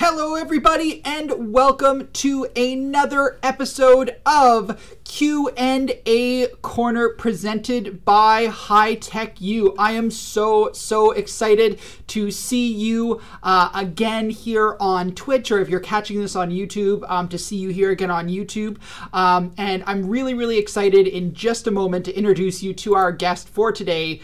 Hello everybody and welcome to another episode of Q&A Corner presented by High Tech U. I am so excited to see you again here on Twitch, or if you're catching this on YouTube, to see you here again on YouTube. And I'm really excited in just a moment to introduce you to our guest for today,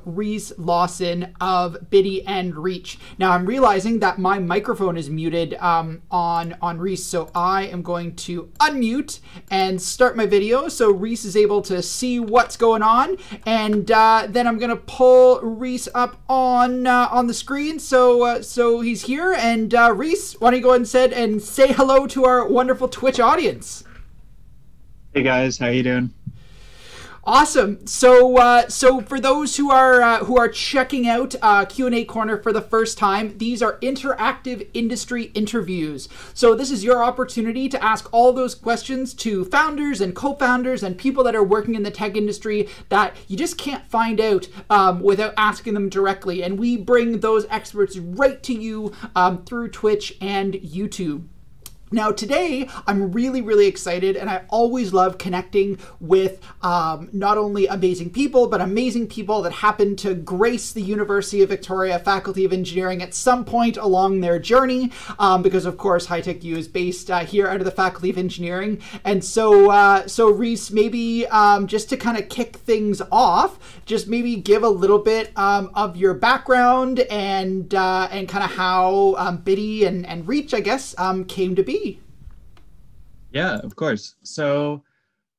Rhys Lawson of Biddy and Rhys. Now I'm realizing that my microphone is muted on Rhys, so I am going to unmute and start my video so Rhys is able to see what's going on, and then I'm gonna pull Rhys up on the screen so he's here. And Rhys, why don't you go ahead and say hello to our wonderful Twitch audience? Hey guys, how you doing? Awesome. So for those who are checking out Q&A Corner for the first time, these are interactive industry interviews. So this is your opportunity to ask all those questions to founders and co-founders and people that are working in the tech industry that you just can't find out without asking them directly. And we bring those experts right to you through Twitch and YouTube. Now today, I'm really excited, and I always love connecting with not only amazing people, but amazing people that happen to grace the University of Victoria Faculty of Engineering at some point along their journey, because of course High Tech U is based here out of the Faculty of Engineering. And so Rhys, maybe just to kind of kick things off, just maybe give a little bit of your background and kind of how Biddy and Rhys, I guess, came to be. Yeah, of course. So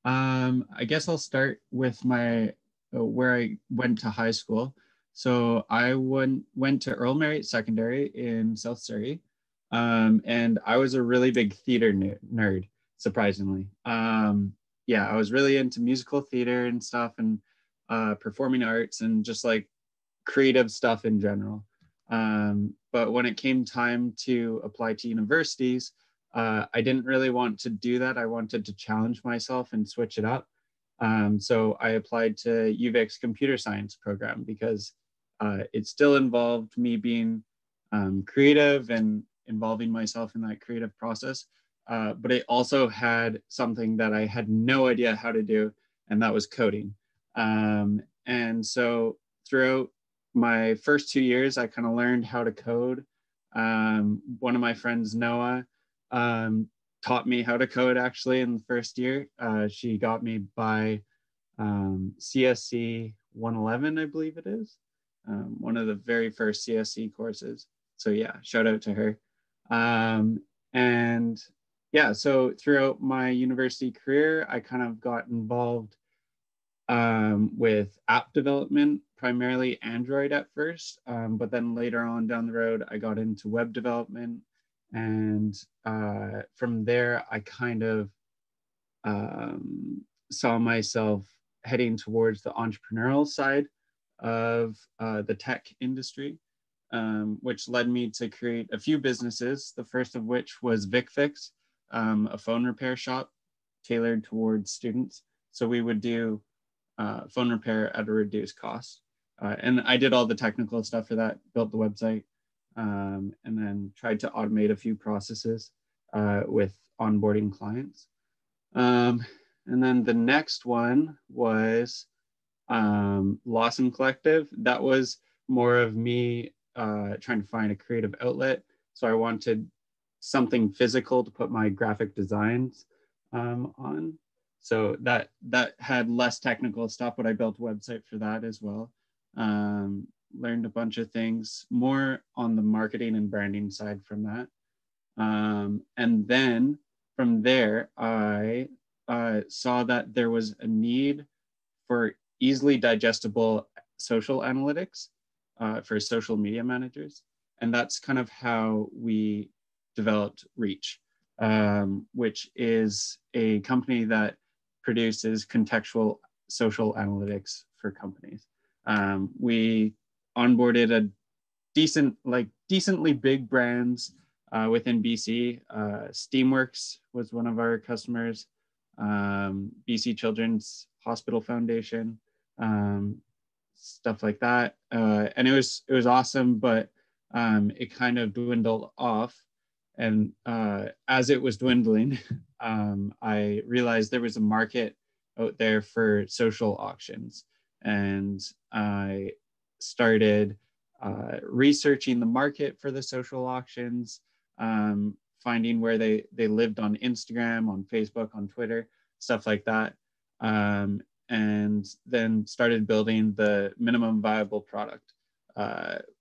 I guess I'll start with my where I went to high school. So I went to Earl Marriott Secondary in South Surrey, and I was a really big theater nerd, surprisingly. Yeah, I was really into musical theater and stuff, and performing arts and just like creative stuff in general. But when it came time to apply to universities, I didn't really want to do that. I wanted to challenge myself and switch it up. So I applied to UVic's computer science program because it still involved me being creative and involving myself in that creative process. But it also had something that I had no idea how to do, and that was coding. And so throughout my first 2 years, I kind of learned how to code. One of my friends, Noah, taught me how to code actually in the first year. She got me by CSC 111, I believe it is, one of the very first CSC courses. So yeah, shout out to her. And yeah, so throughout my university career, I kind of got involved with app development, primarily Android at first, but then later on down the road, I got into web development. And from there, I kind of saw myself heading towards the entrepreneurial side of the tech industry, which led me to create a few businesses, the first of which was VicFix, a phone repair shop tailored towards students. So we would do phone repair at a reduced cost. And I did all the technical stuff for that, built the website, and then tried to automate a few processes with onboarding clients. And then the next one was Lawson Collective. That was more of me trying to find a creative outlet. So I wanted something physical to put my graphic designs on. So that had less technical stuff, but I built a website for that as well. Learned a bunch of things more on the marketing and branding side from that. And then from there, I saw that there was a need for easily digestible social analytics for social media managers. And that's kind of how we developed Reach, which is a company that produces contextual social analytics for companies. We onboarded a decently big brands within BC. Steamworks was one of our customers, BC Children's Hospital Foundation, stuff like that. And it was awesome, but it kind of dwindled off And as it was dwindling, I realized there was a market out there for social auctions. And I started researching the market for the social auctions, finding where they lived on Instagram, on Facebook, on Twitter, stuff like that. And then started building the minimum viable product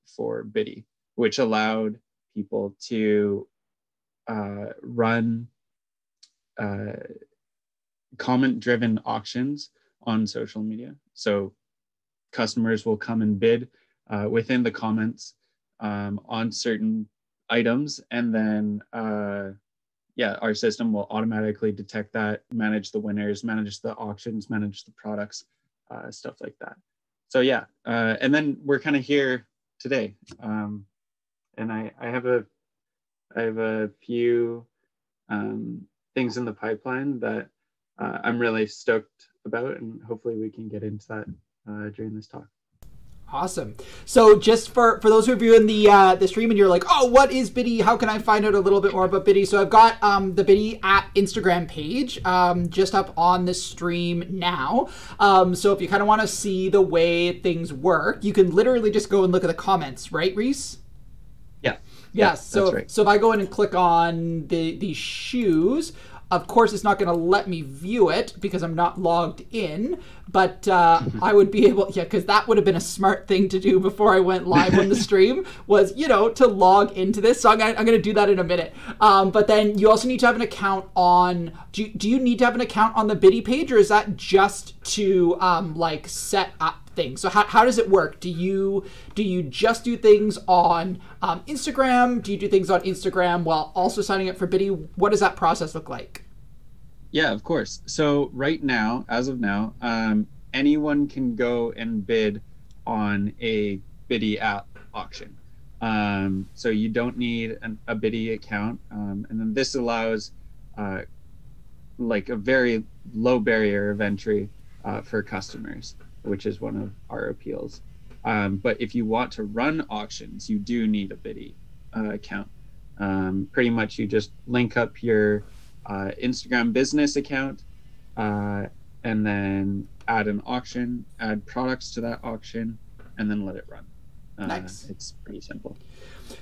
for Biddy, which allowed people to run comment-driven auctions on social media. So customers will come and bid within the comments on certain items, and then our system will automatically detect that, manage the winners, manage the auctions, manage the products, stuff like that. So yeah, and then we're kind of here today, and I have a few things in the pipeline that I'm really stoked about, and hopefully we can get into that during this talk. Awesome. So just for those of you in the stream and you're like, oh, what is Biddy? How can I find out a little bit more about Biddy? So I've got the Biddy Instagram page just up on the stream now. So if you kind of want to see the way things work, you can literally just go and look at the comments, right, Rhys? Yeah. Yes. So, that's right. So if I go in and click on the shoes, of course, it's not going to let me view it because I'm not logged in, but I would be able, because that would have been a smart thing to do before I went live on the stream was, to log into this. So I'm going to do that in a minute. But then you also need to have an account on, do you need to have an account on the Biddy page, or is that just to set up things? So how does it work? Do you just do things on Instagram? Do you do things on Instagram while also signing up for Biddy? What does that process look like? Yeah, of course. So right now, as of now, anyone can go and bid on a Biddy app auction. So you don't need a Biddy account. And then this allows a very low barrier of entry for customers, which is one of our appeals. But if you want to run auctions, you do need a Biddy account. Pretty much you just link up your Instagram business account and then add an auction, add products to that auction, and then let it run. Nice. It's pretty simple.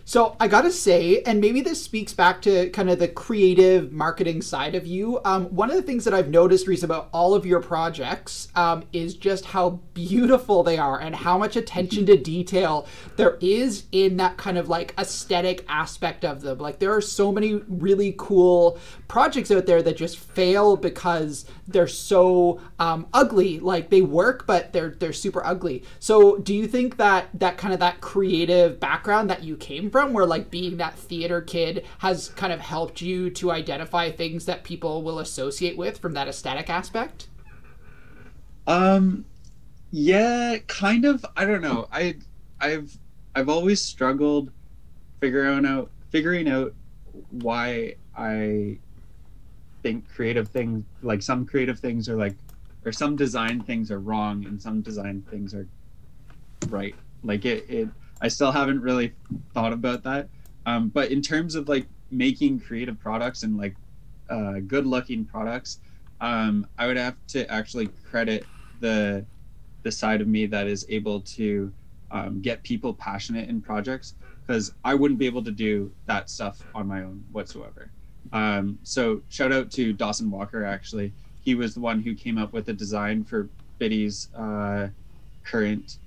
So I gotta say, and maybe this speaks back to kind of the creative marketing side of you. One of the things that I've noticed, Rhys, about all of your projects is just how beautiful they are and how much attention to detail there is in that kind of aesthetic aspect of them. There are so many really cool projects out there that just fail because they're so ugly. They work, but they're super ugly. So do you think that that creative background that you came from, where being that theater kid, has kind of helped you to identify things that people will associate with from that aesthetic aspect? Yeah, kind of. I don't know. I've always struggled figuring out why I think creative things, some creative things are or some design things are wrong and some design things are right. I still haven't really thought about that. But in terms of making creative products and good looking products, I would have to actually credit the side of me that is able to get people passionate in projects, because I wouldn't be able to do that stuff on my own whatsoever. So shout out to Dawson Walker, actually. He was the one who came up with the design for Biddy's current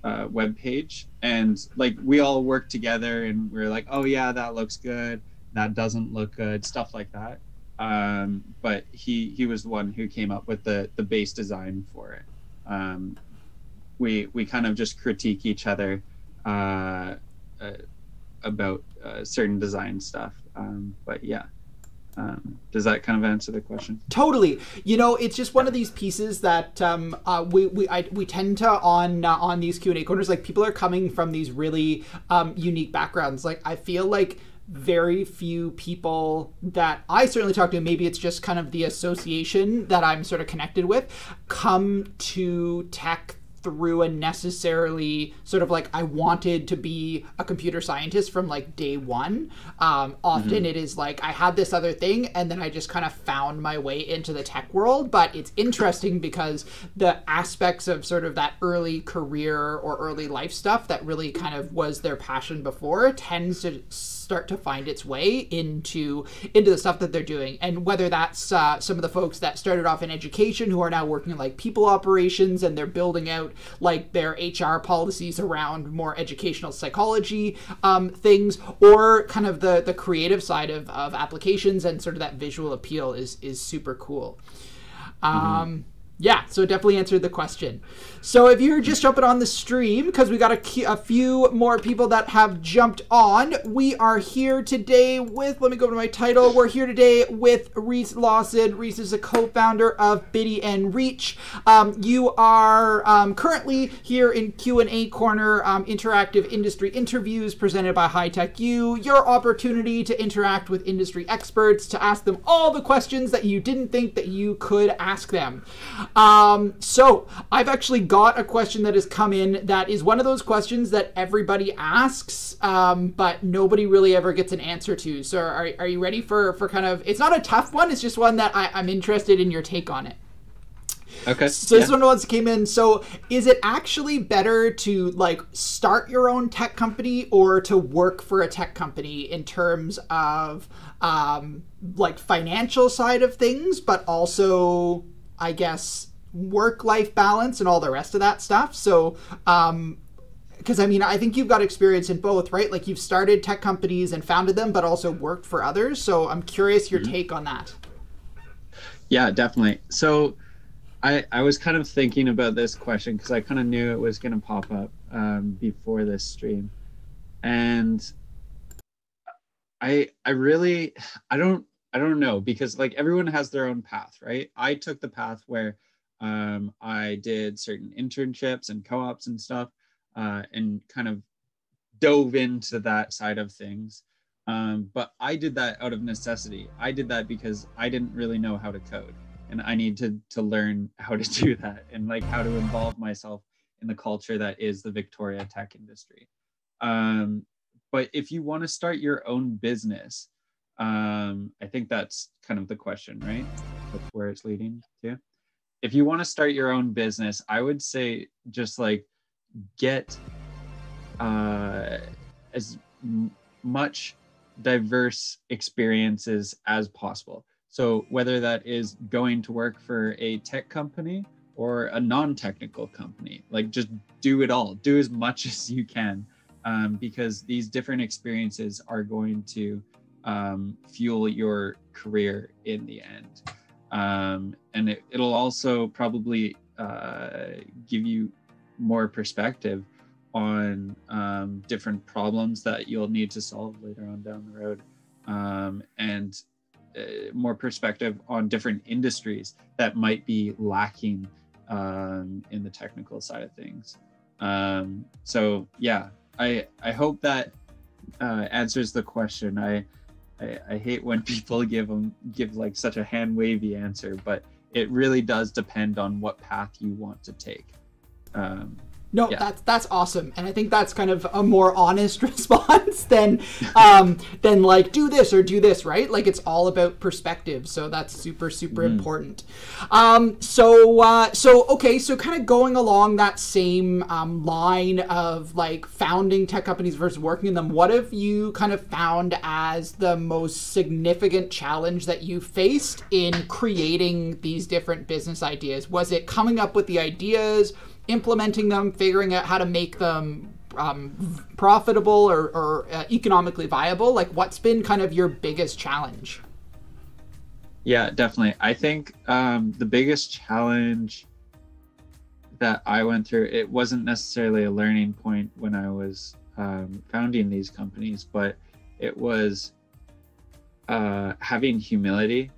web page, and we all worked together and we are oh yeah, that looks good, that doesn't look good, stuff like that. But he was the one who came up with the base design for it. We kind of just critique each other about certain design stuff. But yeah. Does that kind of answer the question? Totally. It's just one of these pieces that we tend to on these Q&A corners, people are coming from these really unique backgrounds. I feel very few people that I certainly talk to, maybe it's just kind of the association that I'm sort of connected with, come to tech through a necessarily sort of like I wanted to be a computer scientist from like day one. Often it is like I had this other thing and then I just kind of found my way into the tech world. But it's interesting because the aspects of sort of that early career or early life stuff that really kind of was their passion before tends to start to find its way into the stuff that they're doing. And whether that's some of the folks that started off in education who are now working in like people operations and they're building out like their HR policies around more educational psychology things, or kind of the creative side of applications and sort of that visual appeal is super cool. Yeah, so it definitely answered the question. So if you're just jumping on the stream, because we got a few more people that have jumped on, we are here today with, let me go to my title, we're here today with Rhys Lawson. Rhys is a co-founder of Biddy and Reach. You are currently here in Q&A Corner, interactive industry interviews presented by High Tech U, your opportunity to interact with industry experts, to ask them all the questions that you didn't think that you could ask them. So I've actually got a question that has come in that is one of those questions that everybody asks, but nobody really ever gets an answer to. So are you ready for kind of, it's not a tough one, it's just one that I'm interested in your take on it. Okay. So this one once came in. So is it actually better to like start your own tech company or to work for a tech company in terms of like financial side of things, but also I guess work-life balance and all the rest of that stuff? So because I mean, I think you've got experience in both, right? Like you've started tech companies and founded them, but also worked for others. So I'm curious your take on that. Yeah, definitely. So I was kind of thinking about this question because I kind of knew it was going to pop up before this stream. And I don't know, because like everyone has their own path, right? I took the path where I did certain internships and co-ops and stuff and kind of dove into that side of things. But I did that out of necessity. I did that because I didn't really know how to code, and I need to learn how to do that and like how to involve myself in the culture that is the Victoria tech industry. But if you want to start your own business, I think that's kind of the question, right? That's where it's leading to. If you want to start your own business, I would say just like get as much diverse experiences as possible. So whether that is going to work for a tech company or a non-technical company, like just do it all. Do as much as you can, because these different experiences are going to fuel your career in the end. And it'll also probably give you more perspective on different problems that you'll need to solve later on down the road, and more perspective on different industries that might be lacking in the technical side of things. So yeah, I hope that answers the question. I hate when people give like such a hand wavy answer, but it really does depend on what path you want to take. No, yeah. That's awesome, and I think that's kind of a more honest response than like do this or do this, right? Like it's all about perspective, so that's super important. So kind of going along that same line of like founding tech companies versus working in them, what have you kind of found as the most significant challenge that you faced in creating these different business ideas? Was it coming up with the ideas, implementing them, figuring out how to make them profitable or economically viable? Like what's been kind of your biggest challenge? Yeah, definitely. I think the biggest challenge that I went through, it wasn't necessarily a learning point when I was founding these companies, but it was having humility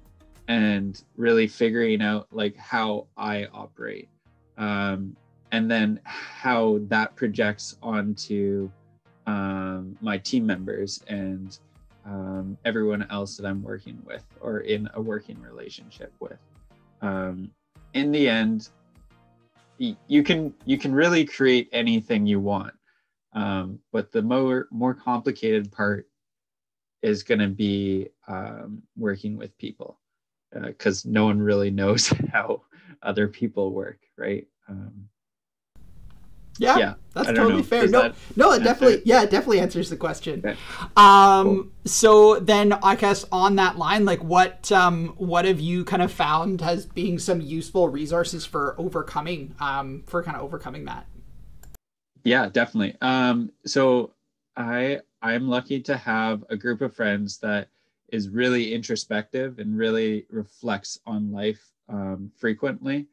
and really figuring out like how I operate. And then how that projects onto my team members and everyone else that I'm working with or in a working relationship with. In the end, you can really create anything you want. But the more complicated part is going to be working with people, because no one really knows how other people work, right? Yeah, that's totally fair. It definitely answers the question. Okay. Cool. So then, I guess on that line, like what have you kind of found as being some useful resources for overcoming that? Yeah, definitely. So I'm lucky to have a group of friends that is really introspective and really reflects on life frequently.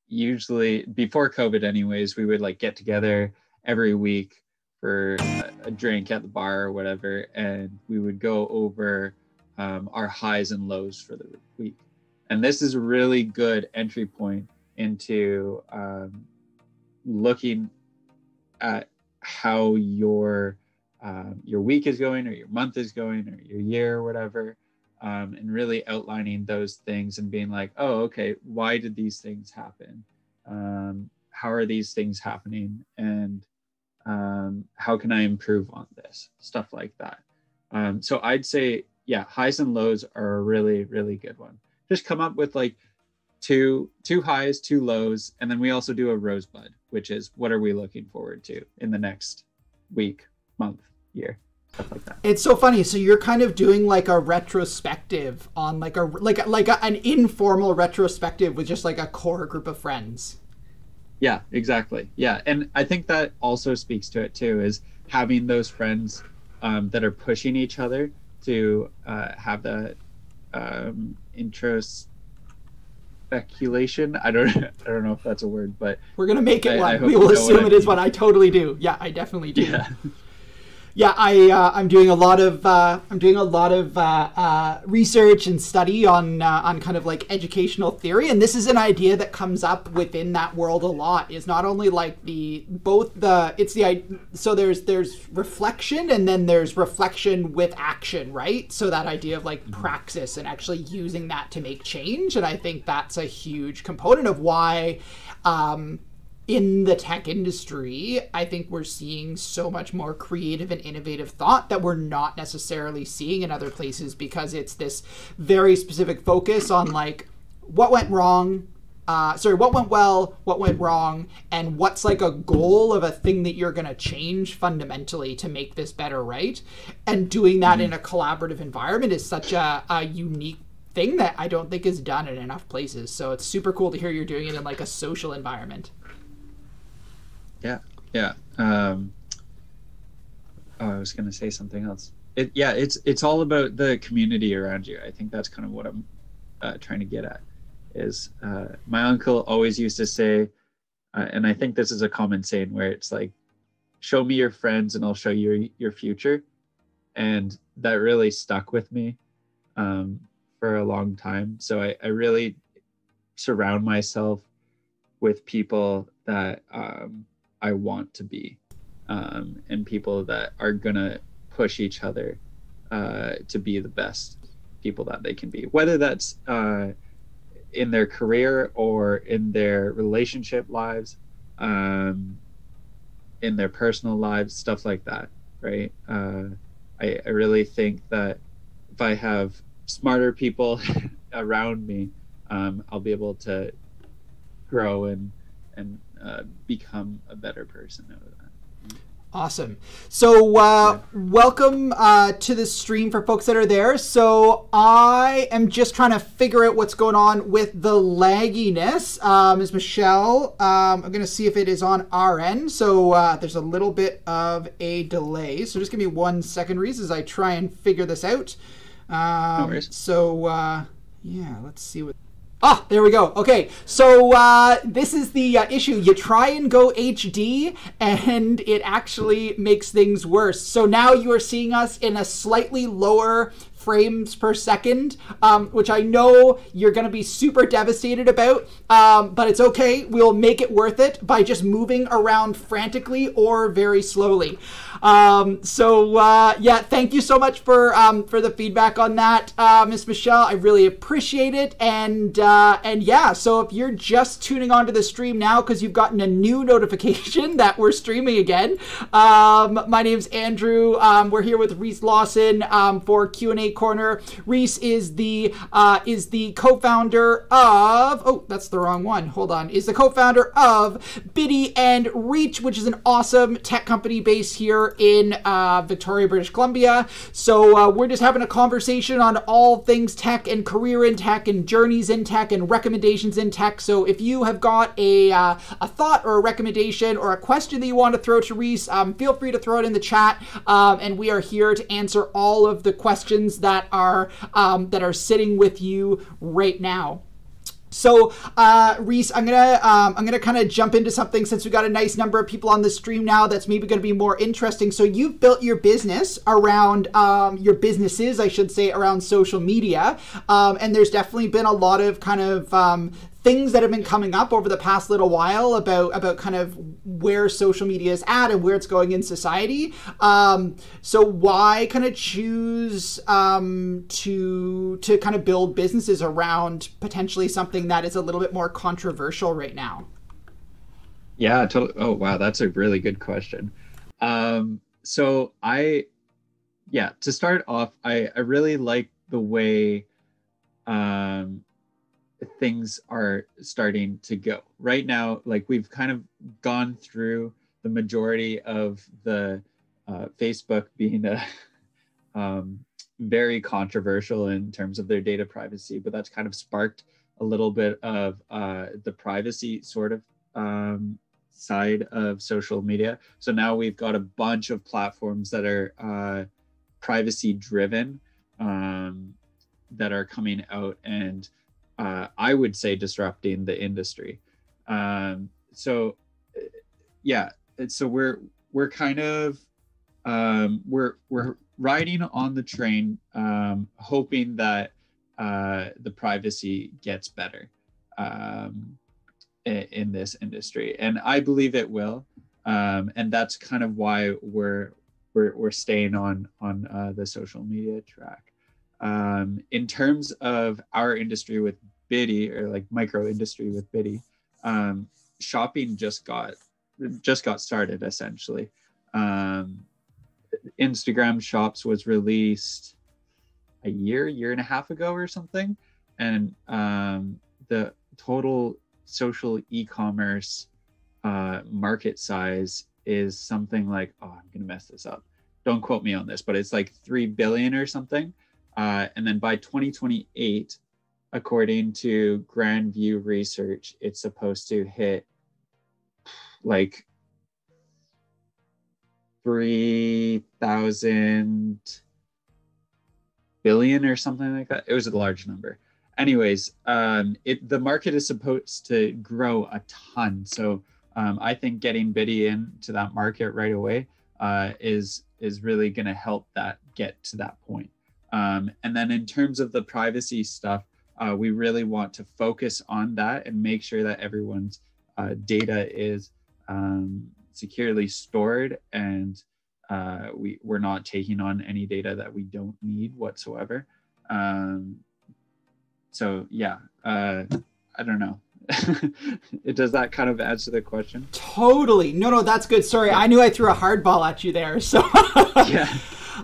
Usually before COVID anyways, we would like get together every week for a drink at the bar or whatever, and we would go over our highs and lows for the week. And this is a really good entry point into looking at how your week is going, or your month is going, or your year or whatever, and really outlining those things and being like, oh, okay, why did these things happen? How are these things happening? And how can I improve on this? Stuff like that. So I'd say, yeah, highs and lows are a really, really good one. Just come up with like two highs, 2 lows, and then we also do a rosebud, which is what are we looking forward to in the next week, month, year, stuff like that. It's so funny. So you're kind of doing like a retrospective on like an informal retrospective with just like a core group of friends. Yeah, exactly. Yeah, and I think that also speaks to it too, is having those friends that are pushing each other to have that speculation. I don't know if that's a word, but we're gonna make it one. We will assume it is one. I totally do. Yeah, I definitely do. Yeah, I'm doing a lot of research and study on kind of like educational theory, and this is an idea that comes up within that world a lot. Is not only like so there's reflection, and then there's reflection with action, right? So that idea of like praxis and actually using that to make change, and I think that's a huge component of why. In the tech industry, I think we're seeing so much more creative and innovative thought that we're not necessarily seeing in other places, because it's this very specific focus on like what went wrong, what went well, what went wrong, and what's like a goal of a thing that you're going to change fundamentally to make this better, right? And doing that in a collaborative environment is such a unique thing that I don't think is done in enough places. So it's super cool to hear you're doing it in like a social environment. Yeah. I was going to say something else. It's all about the community around you. I think that's kind of what I'm trying to get at. Is my uncle always used to say, and I think this is a common saying, where it's like, show me your friends and I'll show you your future. And that really stuck with me for a long time. So I really surround myself with people that I want to be, and people that are gonna push each other to be the best people that they can be, whether that's in their career or in their relationship lives, in their personal lives, stuff like that, right? I really think that if I have smarter people around me, I'll be able to grow and become a better person out of that. Awesome. So welcome to the stream for folks that are there. So I am just trying to figure out what's going on with the lagginess. Is Michelle, I'm going to see if it is on our end. So there's a little bit of a delay. So just give me 1 second, Rhys, as I try and figure this out. No worries. So yeah, let's see what... there we go. Okay, so this is the issue. You try and go HD, and it actually makes things worse. So now you are seeing us in a slightly lower frames per second, which I know you're going to be super devastated about, but it's okay. We'll make it worth it by just moving around frantically or very slowly. Yeah, thank you so much for the feedback on that, Miss Michelle. I really appreciate it. And yeah, so if you're just tuning onto the stream now because you've gotten a new notification that we're streaming again, my name's Andrew. We're here with Rhys Lawson for Q&A Corner. Rhys is the co-founder of, oh, that's the wrong one. Hold on. Is the co-founder of Biddy and Reach, which is an awesome tech company based here in Victoria, British Columbia. So we're just having a conversation on all things tech and career in tech and journeys in tech and recommendations in tech. So if you have got a thought or a recommendation or a question that you want to throw to Rhys, feel free to throw it in the chat. And we are here to answer all of the questions that are sitting with you right now. So, Rhys, I'm gonna kind of jump into something since we got a nice number of people on the stream now. That's maybe going to be more interesting. So, you've built your business around your businesses, I should say, around social media, and there's definitely been a lot of kind of things that have been coming up over the past little while about kind of where social media is at and where it's going in society. So why kind of choose to kind of build businesses around potentially something that is a little bit more controversial right now? Yeah, totally. Oh, wow. That's a really good question. So to start off, I really like the way things are starting to go right now. Like, we've kind of gone through the majority of the Facebook being very controversial in terms of their data privacy, but that's kind of sparked a little bit of the privacy sort of side of social media. So now we've got a bunch of platforms that are privacy driven that are coming out and I would say disrupting the industry. So we're kind of we're riding on the train, hoping that the privacy gets better in this industry, and I believe it will. And that's kind of why we're staying on the social media track. In terms of our industry with Biddy, or like micro industry with Biddy, shopping just got started essentially. Instagram Shops was released a year and a half ago or something, and the total social e-commerce market size is something like, oh, I'm gonna mess this up, don't quote me on this, but it's like 3 billion or something. And then by 2028, according to Grand View Research, it's supposed to hit like 3,000 billion or something like that. It was a large number. Anyways, the market is supposed to grow a ton. So I think getting Biddy into that market right away is really going to help that get to that point. And then in terms of the privacy stuff, we really want to focus on that and make sure that everyone's data is securely stored, and we're not taking on any data that we don't need whatsoever. So yeah, I don't know. Does that kind of answer the question? Totally. No, that's good. Sorry, yeah. I knew I threw a hardball at you there. So yeah.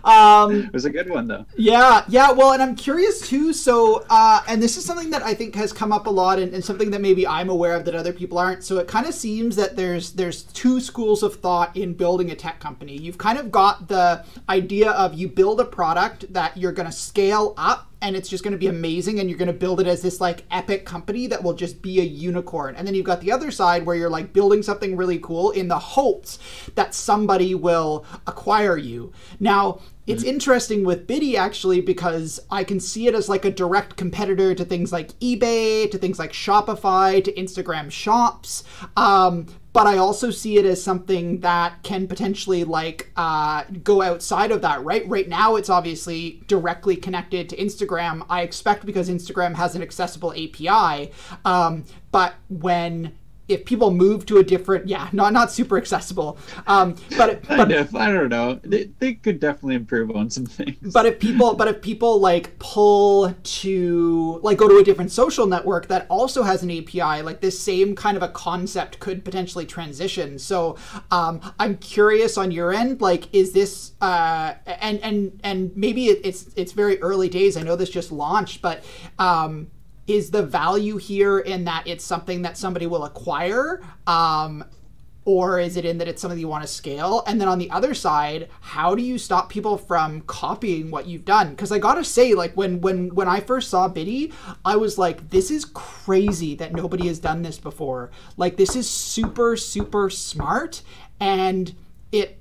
It was a good one though. Yeah. Well, and I'm curious too. So, and this is something that I think has come up a lot, and something that maybe I'm aware of that other people aren't. So it kind of seems that there's two schools of thought in building a tech company. You've kind of got the idea of you build a product that you're going to scale up, and it's just going to be amazing, and you're going to build it as this like epic company that will just be a unicorn. And then you've got the other side where you're like building something really cool in the hopes that somebody will acquire you. Now, It's interesting with Biddy, actually, because I can see it as like a direct competitor to things like eBay, to things like Shopify, to Instagram shops. But I also see it as something that can potentially like go outside of that, right? Right now, it's obviously directly connected to Instagram. I expect because Instagram has an accessible API. But if people move to a different, not super accessible, but I don't know. They could definitely improve on some things. But if people like pull to like go to a different social network that also has an API, like this same kind of a concept could potentially transition. So I'm curious on your end, like, is this and maybe it's very early days. I know this just launched, but is the value here in that it's something that somebody will acquire, or is it in that it's something you want to scale? And then on the other side, how do you stop people from copying what you've done? Because I gotta say, like when I first saw Biddy, I was like, this is crazy that nobody has done this before. Like, this is super, super smart, and it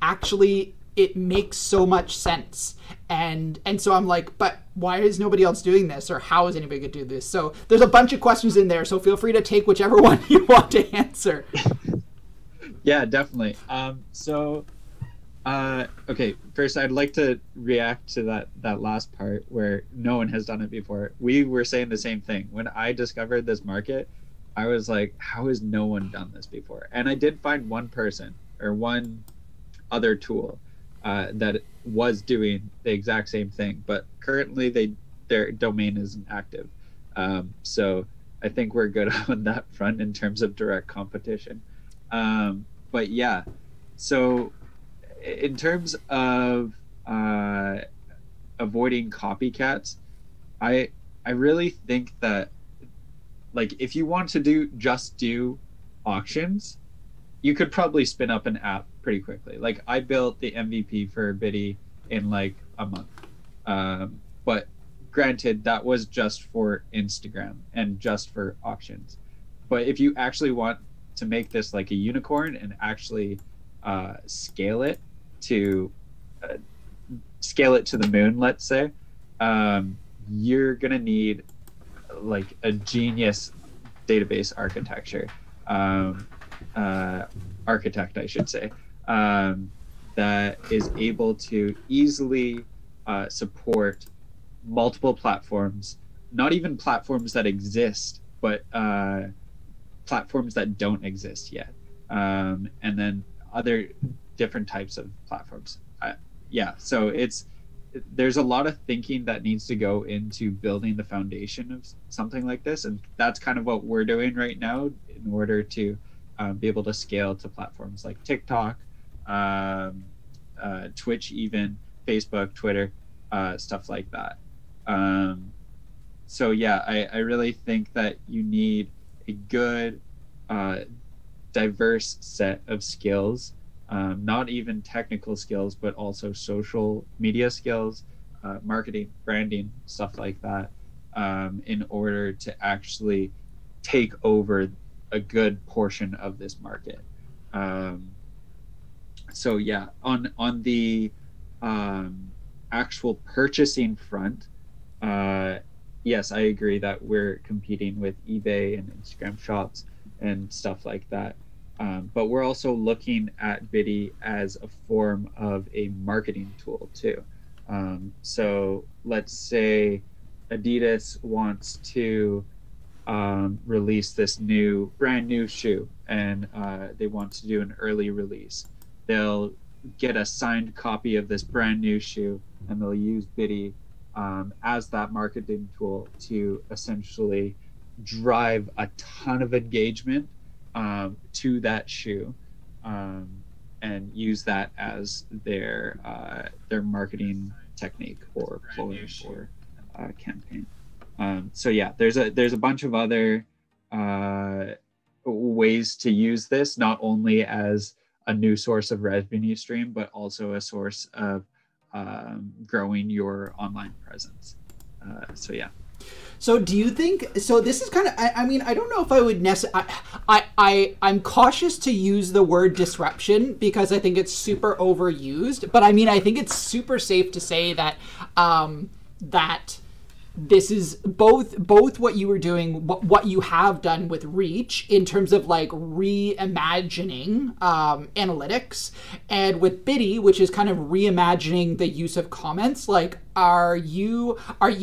makes so much sense. And so I'm like, but why is nobody else doing this? Or how is anybody going to do this? So there's a bunch of questions in there. So feel free to take whichever one you want to answer. Yeah, definitely. Okay, first I'd like to react to that last part where no one has done it before. We were saying the same thing. When I discovered this market, I was like, how has no one done this before? And I did find one person or one other tool that was doing the exact same thing, but currently their domain isn't active. So I think we're good on that front in terms of direct competition. But yeah, so in terms of avoiding copycats, I really think that, like, if you want to do auctions, you could probably spin up an app pretty quickly. Like, I built the MVP for Biddy in like a month. But granted, that was just for Instagram and just for auctions. But if you actually want to make this like a unicorn and actually scale it to the moon, let's say, you're gonna need like a genius database architecture. Architect, I should say, that is able to easily support multiple platforms, not even platforms that exist, but platforms that don't exist yet, and then other different types of platforms. So there's a lot of thinking that needs to go into building the foundation of something like this, and that's kind of what we're doing right now in order to be able to scale to platforms like TikTok, Twitch, even Facebook, Twitter, stuff like that. So yeah, I really think that you need a good, diverse set of skills, not even technical skills, but also social media skills, marketing, branding, stuff like that, in order to actually take over a good portion of this market. So yeah, on the actual purchasing front, yes, I agree that we're competing with eBay and Instagram shops and stuff like that. But we're also looking at Biddy as a form of a marketing tool too. So let's say Adidas wants to release this brand new shoe, and they want to do an early release. They'll get a signed copy of this brand new shoe, and they'll use Biddy as that marketing tool to essentially drive a ton of engagement to that shoe, and use that as their marketing technique or ploy or campaign. So yeah, there's a bunch of other ways to use this, not only as a new source of revenue stream, but also a source of growing your online presence. So yeah. So do you think, so this is kind of, I mean, I don't know if I would necessarily, I'm cautious to use the word disruption because I think it's super overused, but I mean, I think it's super safe to say that, that this is both what you were doing, what you have done with Reach in terms of like reimagining analytics, and with Biddy, which is kind of reimagining the use of comments. Like, are you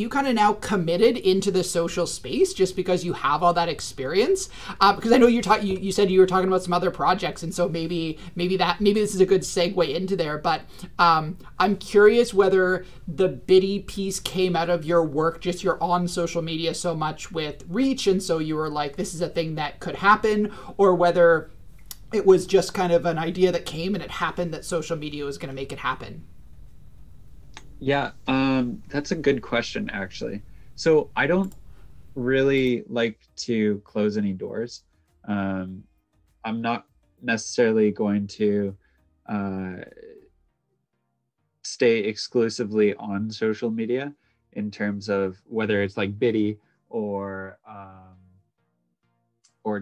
kind of now committed into the social space just because you have all that experience? Because I know you said you were talking about some other projects, and so maybe this is a good segue into there. But I'm curious whether the Biddy piece came out of your work, just you're on social media so much with Reach, and so you were like, this is a thing that could happen, or whether it was just kind of an idea that came and it happened that social media was going to make it happen. Yeah, that's a good question, actually. So I don't really like to close any doors. I'm not necessarily going to stay exclusively on social media in terms of whether it's like Biddy or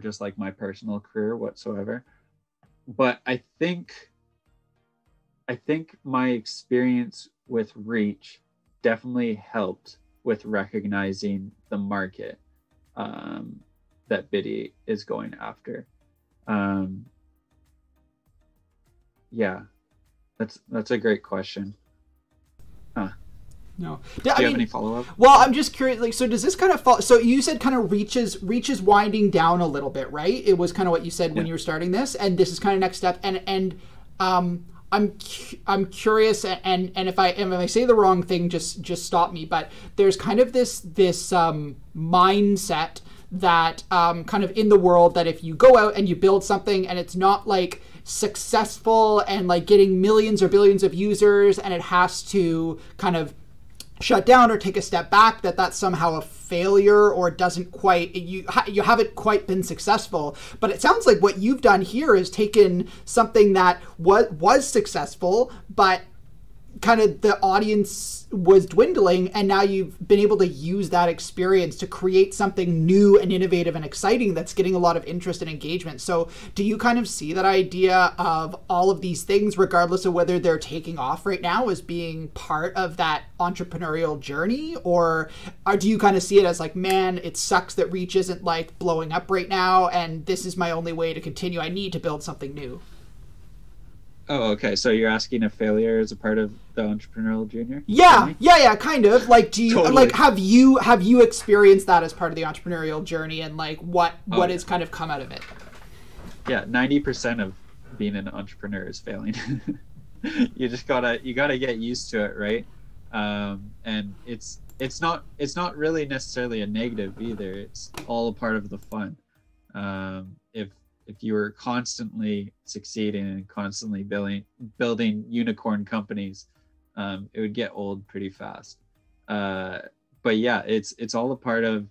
just like my personal career whatsoever. But I think my experience with Reach definitely helped with recognizing the market that Biddy is going after. Yeah, that's a great question. No. Do you have any follow-up? Well, I'm just curious, like, so does this kind of fall, so you said kind of Reach is winding down a little bit, right? It was kind of what you said when you were starting this, and this is kind of next step, and I'm curious, and if I say the wrong thing, just stop me, but there's kind of this mindset that kind of in the world that if you go out and you build something and it's not like successful and like getting millions or billions of users and it has to kind of shut down or take a step back, that's somehow a failure or doesn't quite, you haven't quite been successful. But it sounds like what you've done here is taken something that was successful, but kind of the audience was dwindling, and now you've been able to use that experience to create something new and innovative and exciting that's getting a lot of interest and engagement. So do you kind of see that idea of all of these things, regardless of whether they're taking off right now, as being part of that entrepreneurial journey? Or do you kind of see it as like, man, it sucks that Reach isn't like blowing up right now, and this is my only way to continue. I need to build something new. Oh, okay. So you're asking if failure is a part of the entrepreneurial journey? Yeah, kind of. Like, do you Totally. like have you experienced that as part of the entrepreneurial journey, and like what has kind of come out of it? Yeah, 90% of being an entrepreneur is failing. You gotta get used to it, right? And it's not really necessarily a negative either. It's all a part of the fun. If you were constantly succeeding and constantly building unicorn companies, it would get old pretty fast. But yeah, it's all a part of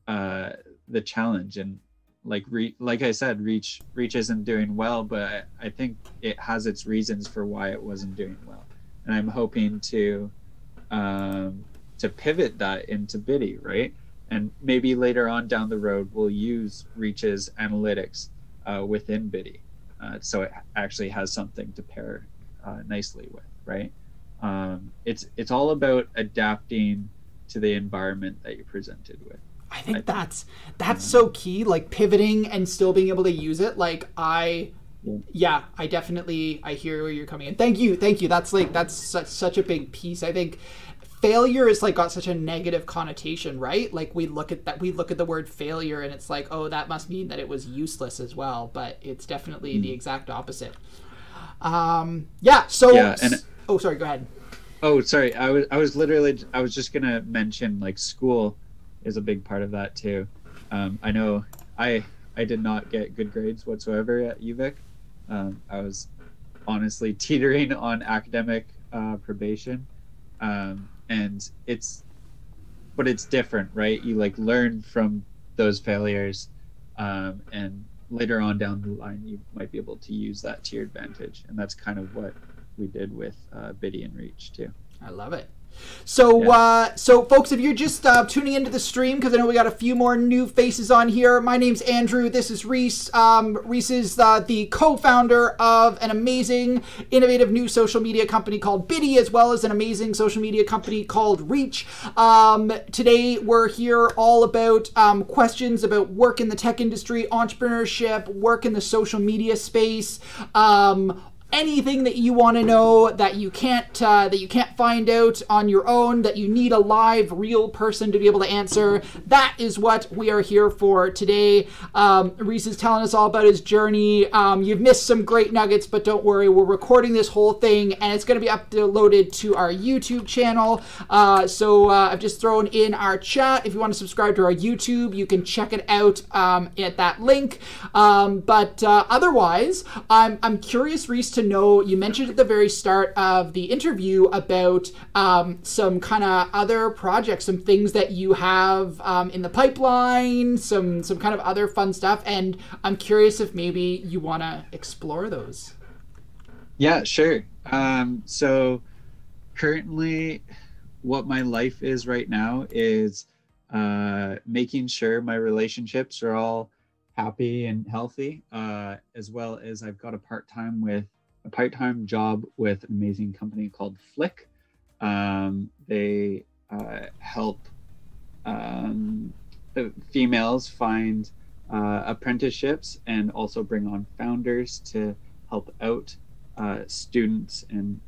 the challenge. And like I said, Reach isn't doing well, but I think it has its reasons for why it wasn't doing well. And I'm hoping to pivot that into Biddy, right? And maybe later on down the road, we'll use Reach's analytics within Biddy, so it actually has something to pair nicely with, right? It's all about adapting to the environment that you're presented with. I think that's so key, like pivoting and still being able to use it. Like I definitely hear where you're coming in. Thank you. That's such a big piece. I think failure is like got such a negative connotation, right? Like we look at the word failure and it's like, oh, that must mean that it was useless as well, but it's definitely the exact opposite. Oh, sorry, go ahead. Oh, sorry. I was just gonna mention, like, school is a big part of that too. I know I did not get good grades whatsoever at UVic. I was honestly teetering on academic probation. And it's different, right? You like learn from those failures, and later on down the line, you might be able to use that to your advantage. And that's kind of what we did with Biddy and Reach too. I love it. So, so folks, if you're just tuning into the stream, because I know we got a few more new faces on here. My name's Andrew. This is Rhys. Rhys is the co-founder of an amazing, innovative new social media company called Biddy, as well as an amazing social media company called Reach. Today, we're here all about questions about work in the tech industry, entrepreneurship, work in the social media space, anything that you want to know that you can't find out on your own, that you need a live, real person to be able to answer. That is what we are here for today. Rhys is telling us all about his journey. You've missed some great nuggets, but don't worry, we're recording this whole thing, and it's going to be uploaded to our YouTube channel. So I've just thrown in our chat. If you want to subscribe to our YouTube, you can check it out at that link. But otherwise, I'm curious, Rhys, to know, you mentioned at the very start of the interview about some kind of other projects, some things that you have in the pipeline, some kind of other fun stuff, and I'm curious if maybe you want to explore those. Yeah, sure. So currently what my life is right now is making sure my relationships are all happy and healthy, as well as I've got a part-time job with an amazing company called Flick. They help females find apprenticeships and also bring on founders to help out students and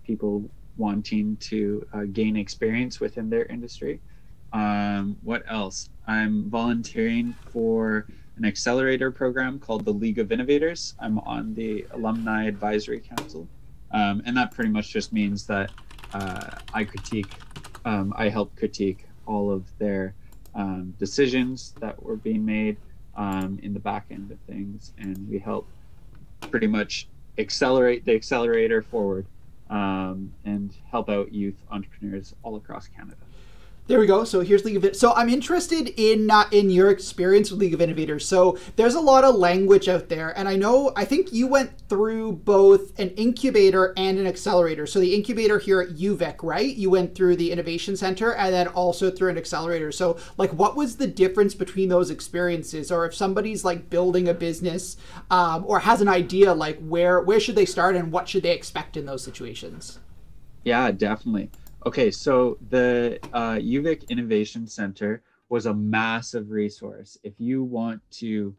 people wanting to gain experience within their industry. What else? I'm volunteering for an accelerator program called the League of Innovators. I'm on the Alumni Advisory Council. And that pretty much just means that I help critique all of their decisions that were being made in the back end of things. And we help pretty much accelerate the accelerator forward and help out youth entrepreneurs all across Canada. There we go. So here's League of Innovators. So I'm interested in your experience with League of Innovators. So there's a lot of language out there, and I think you went through both an incubator and an accelerator. So the incubator here at UVic, right? You went through the Innovation Center and then also through an accelerator. So like, what was the difference between those experiences? Or if somebody's like building a business or has an idea, like where should they start and what should they expect in those situations? Yeah, definitely. Okay, so the UVic Innovation Center was a massive resource. If you want to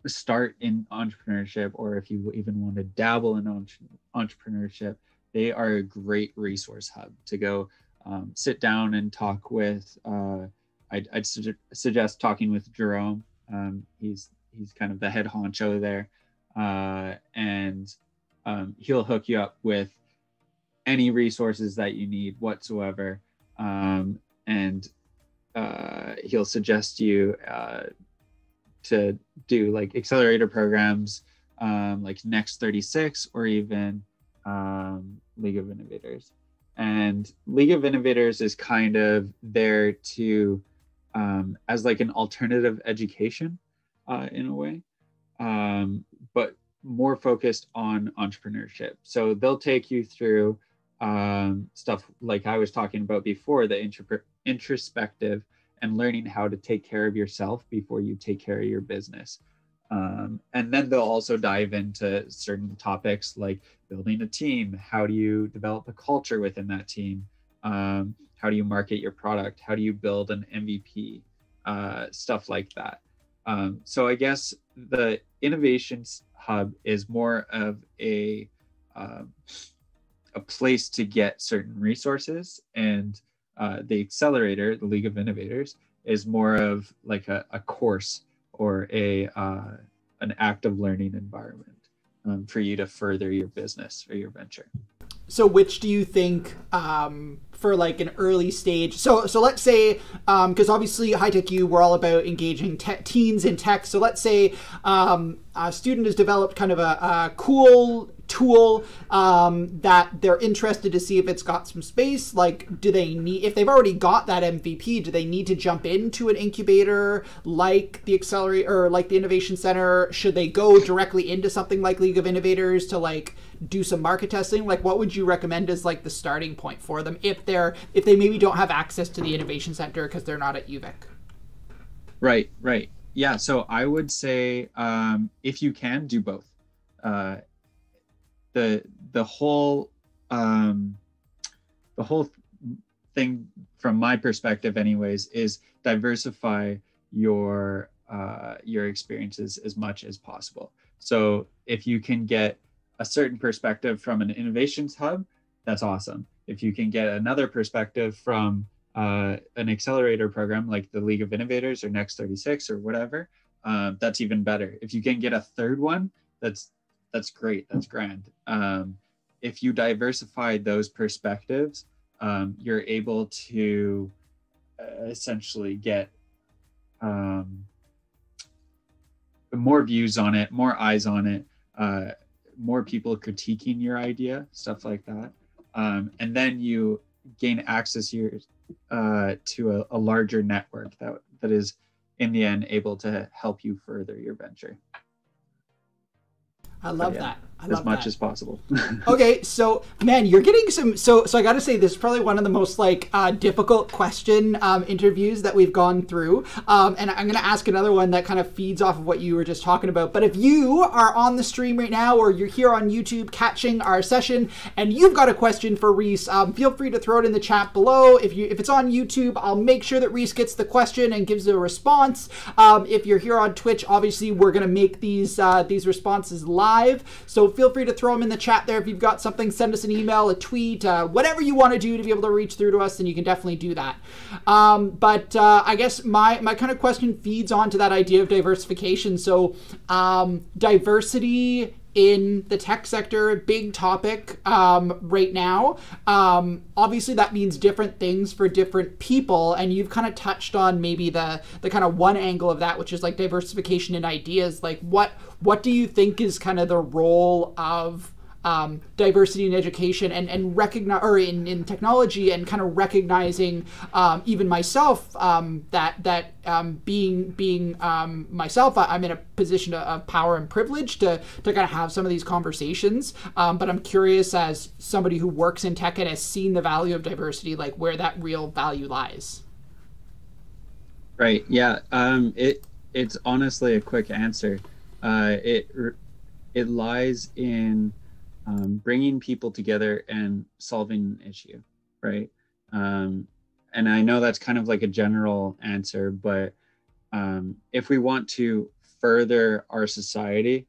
start in entrepreneurship, or if you even want to dabble in entrepreneurship, they are a great resource hub to go sit down and talk with. I'd suggest talking with Jerome. He's kind of the head honcho there, and he'll hook you up with any resources that you need whatsoever, and he'll suggest you to do like accelerator programs like Next 36 or even League of Innovators. And League of Innovators is kind of there to as like an alternative education in a way, but more focused on entrepreneurship. So they'll take you through stuff like I was talking about before, the introspective and learning how to take care of yourself before you take care of your business. And then they'll also dive into certain topics like building a team. How do you develop a culture within that team? How do you market your product? How do you build an MVP? Stuff like that. So I guess the Innovations Hub is more of a place to get certain resources, and the accelerator, the League of Innovators, is more of like a course or an active learning environment for you to further your business or your venture. So which do you think for like an early stage? So let's say, because obviously High Tech U, we're all about engaging teens in tech. So let's say a student has developed kind of a cool tool that they're interested to see if it's got some space? Like, do they need, if they've already got that MVP, do they need to jump into an incubator like the Accelerator or like the Innovation Center? Should they go directly into something like League of Innovators to like do some market testing? Like, what would you recommend as like the starting point for them if they maybe don't have access to the Innovation Center because they're not at UVic? Right. Yeah, so I would say if you can, do both. The whole thing from my perspective anyways is diversify your experiences as much as possible. So if you can get a certain perspective from an innovations hub, that's awesome. If you can get another perspective from an accelerator program like the League of Innovators or Next 36 or whatever, that's even better. If you can get a third one, that's great, that's grand. If you diversify those perspectives, you're able to essentially get more views on it, more eyes on it, more people critiquing your idea, stuff like that. And then you gain access to a larger network that is in the end able to help you further your venture. I love that. I love as much that. as possible. Okay, so man, you're getting some. So I got to say, this is probably one of the most like difficult question interviews that we've gone through. And I'm going to ask another one that kind of feeds off of what you were just talking about. But if you are on the stream right now, or you're here on YouTube catching our session, and you've got a question for Rhys, feel free to throw it in the chat below. If it's on YouTube, I'll make sure that Rhys gets the question and gives a response. If you're here on Twitch, obviously we're going to make these responses live. So feel free to throw them in the chat there. If you've got something, send us an email, a tweet, whatever you want to do to be able to reach through to us, then you can definitely do that. But I guess my kind of question feeds on to that idea of diversification. So diversity in the tech sector, big topic right now. Obviously that means different things for different people, and you've kind of touched on maybe the kind of one angle of that, which is like diversification in ideas. Like what do you think is kind of the role of diversity in education and recognize, or in technology, and kind of recognizing even myself that being myself, I'm in a position of power and privilege to kind of have some of these conversations. But I'm curious, as somebody who works in tech and has seen the value of diversity, like where that real value lies. Right. Yeah. It's honestly a quick answer. It lies in bringing people together and solving an issue, right? And I know that's kind of like a general answer, but if we want to further our society,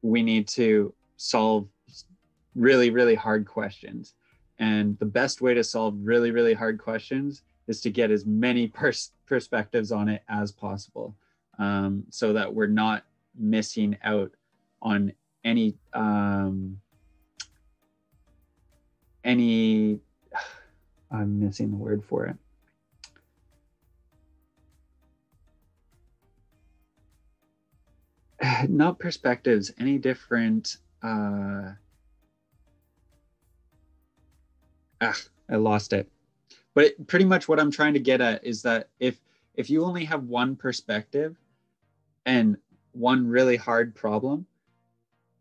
we need to solve really, really hard questions. And the best way to solve really, really hard questions is to get as many perspectives on it as possible, so that we're not missing out on any I'm missing the word for it. Not perspectives, any different I lost it. But pretty much what I'm trying to get at is that if you only have one perspective and one really hard problem,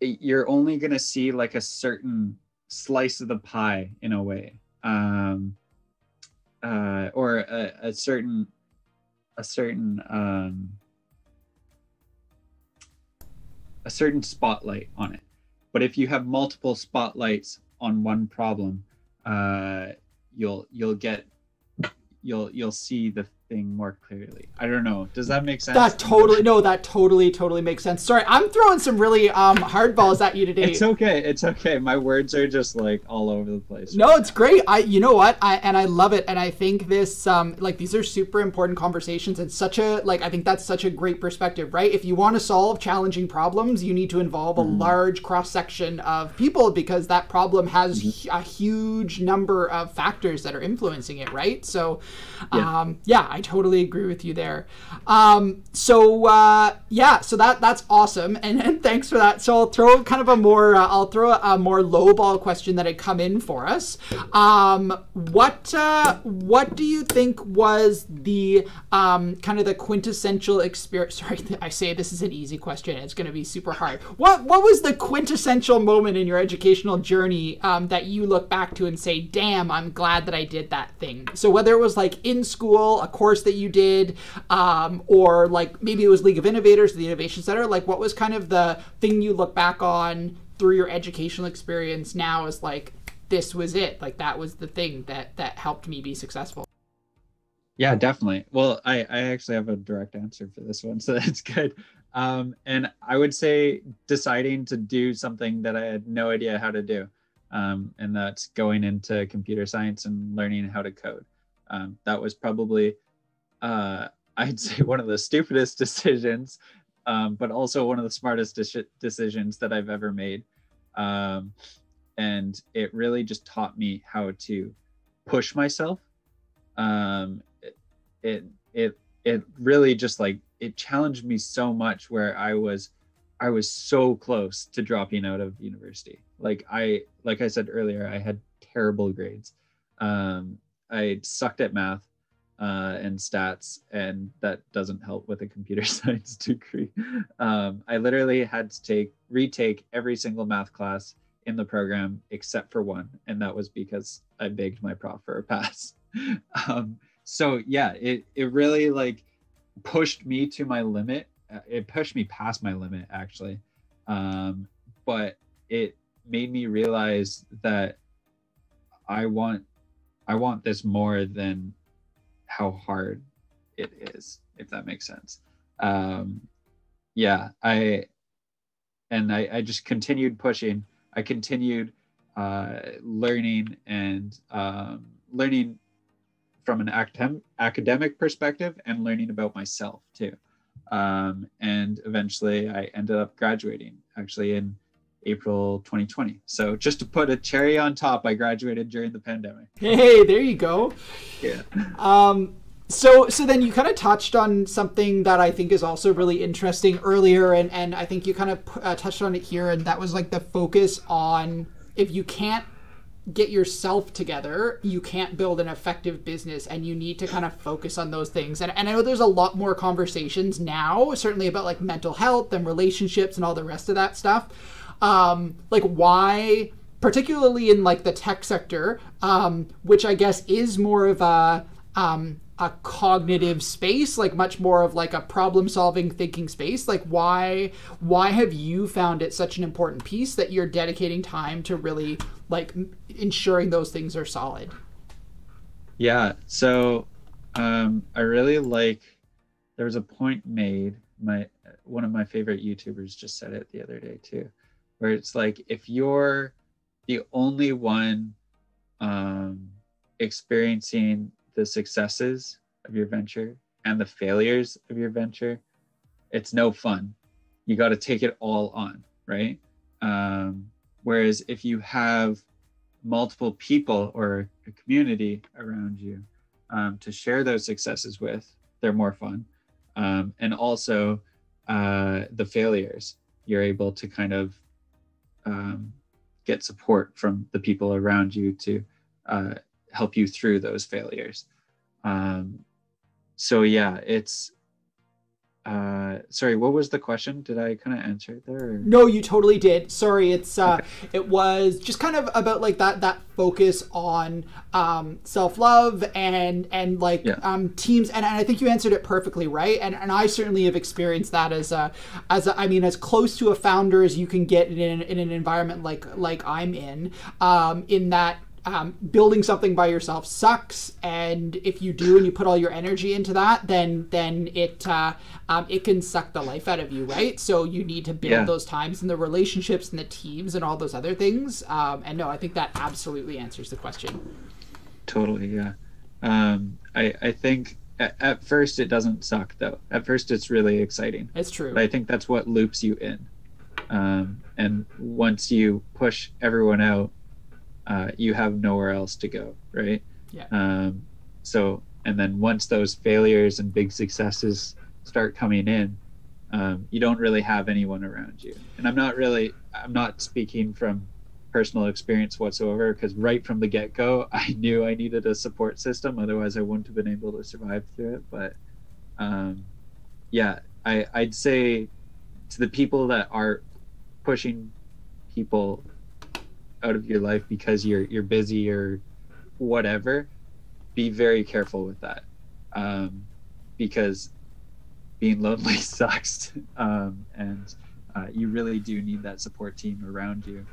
you're only going to see like a certain slice of the pie in a way, or a certain spotlight on it. But if you have multiple spotlights on one problem, you'll see the thing more clearly. I don't know. Does that make sense? That totally makes sense. Sorry, I'm throwing some really hard balls at you today. It's okay. My words are just like all over the place. No, it's great. You know what? I love it, and I think this like these are super important conversations, and such a I think that's such a great perspective, right? If you want to solve challenging problems, you need to involve a large cross section of people, because that problem has a huge number of factors that are influencing it, right? So, yeah, I totally agree with you there. So that's awesome, and thanks for that. So I'll throw kind of a more lowball question that had come in for us. What do you think was the kind of the quintessential experience? Sorry, I say this is an easy question. It's going to be super hard. What was the quintessential moment in your educational journey that you look back to and say, damn, I'm glad that I did that thing? So whether it was like in school, a course that you did, or like maybe it was League of Innovators, the Innovation Center, like what was kind of the thing you look back on through your educational experience now as like, this was it, like that was the thing that helped me be successful? Yeah, definitely. Well, I actually have a direct answer for this one, so that's good. And I would say deciding to do something that I had no idea how to do. And that's going into computer science and learning how to code. That was probably, I'd say, one of the stupidest decisions, but also one of the smartest decisions that I've ever made. And it really just taught me how to push myself. It really just like, it challenged me so much where I was so close to dropping out of university. Like I said earlier, I had terrible grades. I sucked at math and stats, and that doesn't help with a computer science degree. I literally had to retake every single math class in the program except for one, and that was because I begged my prof for a pass. So yeah, it really like pushed me to my limit. It pushed me past my limit actually, but it made me realize that I want this more than how hard it is, if that makes sense. Yeah, I just continued pushing. I continued learning and learning from an academic perspective and learning about myself too. And eventually I ended up graduating actually in April 2020. So just to put a cherry on top, I graduated during the pandemic. Hey, there you go. Yeah. So then you kind of touched on something that I think is also really interesting earlier, and I think you kind of touched on it here, and that was like the focus on, if you can't get yourself together, you can't build an effective business, and you need to kind of focus on those things. And I know there's a lot more conversations now, certainly about like mental health and relationships and all the rest of that stuff. Like why, particularly in like the tech sector, which I guess is more of a cognitive space, like much more of like a problem solving thinking space, like why have you found it such an important piece that you're dedicating time to really like ensuring those things are solid? Yeah, so I really like, there was a point made, one of my favorite YouTubers just said it the other day too, where it's like, if you're the only one experiencing the successes of your venture and the failures of your venture, it's no fun. You got to take it all on, right? Whereas if you have multiple people or a community around you to share those successes with, they're more fun. And also the failures, you're able to kind of get support from the people around you to help you through those failures. So yeah, it's sorry, what was the question? Did I kind of answer it there? Or? No, you totally did. Sorry, it's okay. It was just kind of about like that focus on self-love and like teams, and I think you answered it perfectly, right? And I certainly have experienced that as I mean, as close to a founder as you can get in an environment like I'm in that building something by yourself sucks, and if you do and you put all your energy into that, then it can suck the life out of you, right? So you need to build those times and the relationships and the teams and all those other things. And no, I think that absolutely answers the question. Totally, yeah. I think at first it doesn't suck though. At first it's really exciting. It's true. But I think that's what loops you in. And once you push everyone out, you have nowhere else to go, right? Yeah. So And then once those failures and big successes start coming in, you don't really have anyone around you. And I'm not speaking from personal experience whatsoever, because right from the get-go, I knew I needed a support system. Otherwise, I wouldn't have been able to survive through it. But yeah, I'd say to the people that are pushing people out of your life because you're busy or whatever, be very careful with that, because being lonely sucks, and you really do need that support team around you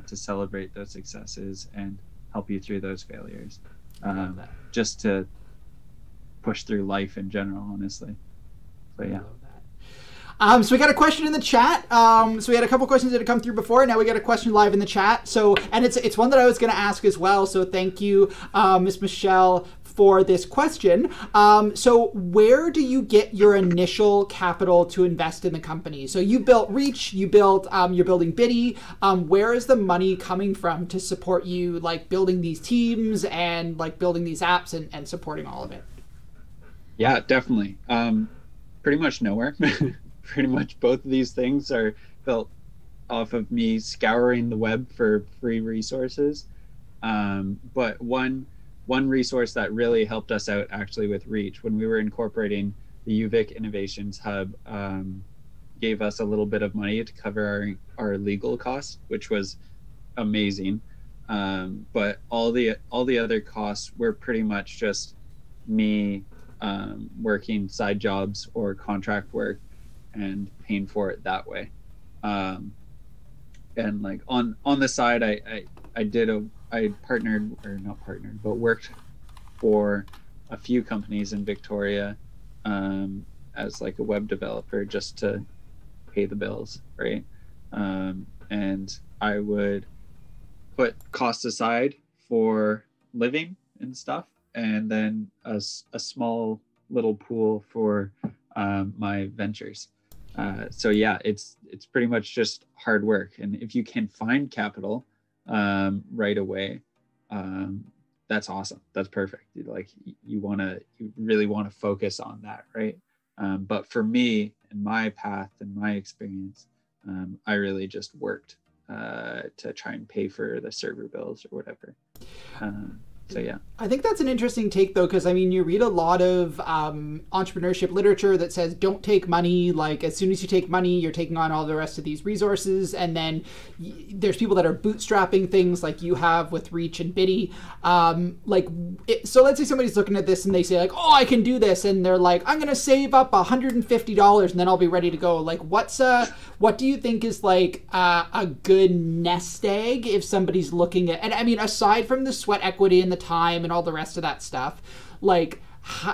to celebrate those successes and help you through those failures, just to push through life in general, honestly. So yeah. So we got a question in the chat. So we had a couple questions that had come through before. Now we got a question live in the chat. So, and it's one that I was going to ask as well. So thank you, Miss Michelle, for this question. So where do you get your initial capital to invest in the company? So you built Reach, you're building Biddy. Where is the money coming from to support you, like building these teams and like building these apps and supporting all of it? Yeah, definitely. Pretty much nowhere. Pretty much both of these things are built off of me scouring the web for free resources. But one resource that really helped us out actually with Reach, when we were incorporating the UVic Innovations Hub, gave us a little bit of money to cover our legal costs, which was amazing. But all the other costs were pretty much just me working side jobs or contract work and paying for it that way. And like on the side, I worked for a few companies in Victoria as like a web developer just to pay the bills, right? And I would put costs aside for living and stuff, and then a small little pool for my ventures. So yeah, it's pretty much just hard work. And if you can find capital right away, that's awesome. That's perfect. Like you really want to focus on that, right? But for me and my path and my experience, I really just worked to try and pay for the server bills or whatever. So yeah, I think that's an interesting take though, because I mean, you read a lot of entrepreneurship literature that says don't take money. Like as soon as you take money, you're taking on all the rest of these resources. And then there's people that are bootstrapping things like you have with Reach and Biddy. So let's say somebody's looking at this and they say like, oh, I can do this. And they're like, I'm going to save up $150 and then I'll be ready to go. Like what do you think is like a good nest egg if somebody's looking at, and I mean, aside from the sweat equity and the time and all the rest of that stuff, like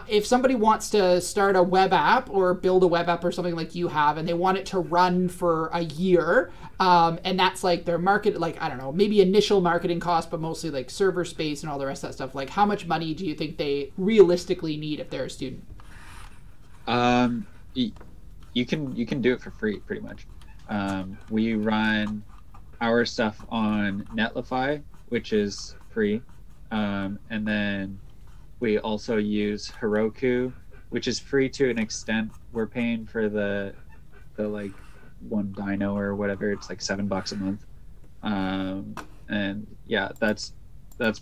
if somebody wants to start a web app or build a web app or something like you have, and they want it to run for a year, and that's like their market, like I don't know, maybe initial marketing cost, but mostly like server space and all the rest of that stuff, like how much money do you think they realistically need if they're a student? You can do it for free pretty much. We run our stuff on Netlify, which is free. And then we also use Heroku, which is free to an extent. We're paying for the like one dyno or whatever. It's like $7 a month. And yeah, that's